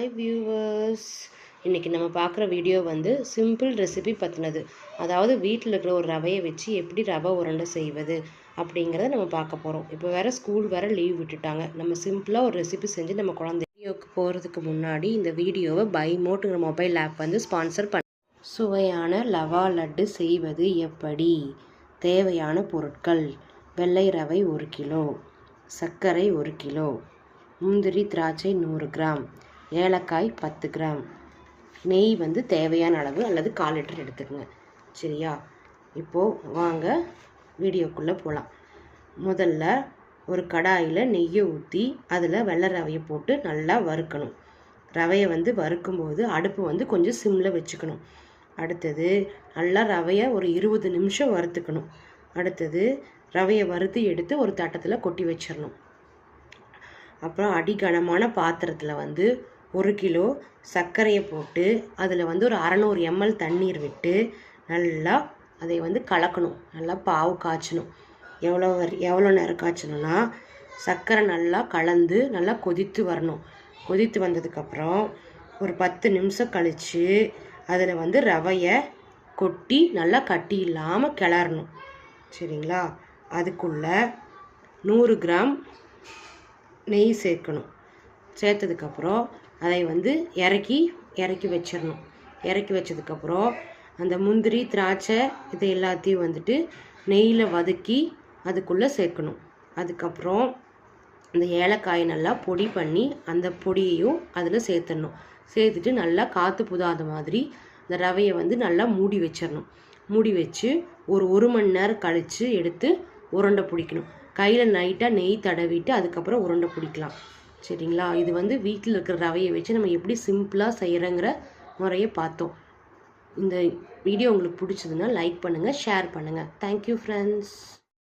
Hi viewers, இன்றைக்கி நம்ம பார்க்குற வீடியோ வந்து சிம்பிள் ரெசிபி பற்றினது. அதாவது வீட்டில் இருக்கிற ஒரு ரவையை வச்சு எப்படி ரவை உருண்டை செய்வது அப்படிங்கிறத நம்ம பார்க்க போகிறோம். இப்போ வேறு ஸ்கூல் வேறு லீவ் விட்டுட்டாங்க. நம்ம சிம்பிளாக ஒரு ரெசிபி செஞ்சு நம்ம குழந்தை வீடியோவுக்கு போகிறதுக்கு முன்னாடி இந்த வீடியோவை பை மோட்டுங்கிற மொபைல் ஆப் வந்து ஸ்பான்சர் பண்ண. சுவையான லவா லட்டு செய்வது எப்படி? தேவையான பொருட்கள்: வெள்ளை ரவை 1 கிலோ, சர்க்கரை 1 கிலோ, முந்திரி திராட்சை 100 கிராம், ஏலக்காய் 10 கிராம், நெய் வந்து தேவையான அளவு அல்லது 1/4 லிட்டர் எடுத்துக்கங்க. சரியா? இப்போது வாங்க வீடியோக்குள்ளே போகலாம். முதல்ல ஒரு கடாயில் நெய்யை ஊற்றி அதில் வெள்ளை ரவையை போட்டு நல்லா வறுக்கணும். ரவையை வந்து வறுக்கும்போது அடுப்பு வந்து கொஞ்சம் சிம்மில் வச்சுக்கணும். அடுத்தது நல்லா ரவையை ஒரு 20 நிமிஷம் வறுத்துக்கணும். அடுத்தது ரவையை வறுத்து எடுத்து ஒரு தட்டத்தில் கொட்டி வச்சிடணும். அப்புறம் அடிகனமான பாத்திரத்தில் வந்து 1 கிலோ சர்க்கரையை போட்டு அதில் வந்து ஒரு 600 ml தண்ணீர் விட்டு நல்லா அதை வந்து கலக்கணும். நல்லா பாவு காய்ச்சணும். எவ்வளோ நேரம் காய்ச்சணும்னா சர்க்கரை நல்லா கலந்து நல்லா கொதித்து வரணும். கொதித்து வந்ததுக்கப்புறம் ஒரு 10 நிமிஷம் கழித்து அதில் வந்து ரவையை கொட்டி நல்லா கட்டி இல்லாமல் கிளறணும். சரிங்களா? அதுக்குள்ளே 100 கிராம் நெய் சேர்க்கணும். சேர்த்ததுக்கப்புறம் அதை வந்து இறக்கி வச்சிடணும். இறக்கி வச்சதுக்கப்புறம் அந்த முந்திரி திராட்சை இது எல்லாத்தையும் வந்துட்டு நெய்யில் வதக்கி அதுக்குள்ளே சேர்க்கணும். அதுக்கப்புறம் அந்த ஏலக்காயை நல்லா பொடி பண்ணி அந்த பொடியையும் அதில் சேர்த்துடணும். சேர்த்துட்டு நல்லா காற்று புதாத மாதிரி அந்த ரவையை வந்து நல்லா மூடி வச்சிடணும். மூடி வச்சு ஒரு மணி நேரம் கழித்து எடுத்து உருண்டை பிடிக்கணும். கையில் லைட்டாக நெய் தடவிட்டு அதுக்கப்புறம் உருண்டை பிடிக்கலாம். சரிங்களா? இது வந்து வீட்டில் இருக்கிற ரவையை வச்சு நம்ம எப்படி சிம்பிளாக செய்கிறங்கிற முறையை பார்த்தோம். இந்த வீடியோ உங்களுக்கு பிடிச்சதுன்னா லைக் பண்ணுங்கள், ஷேர் பண்ணுங்கள். Thank you friends.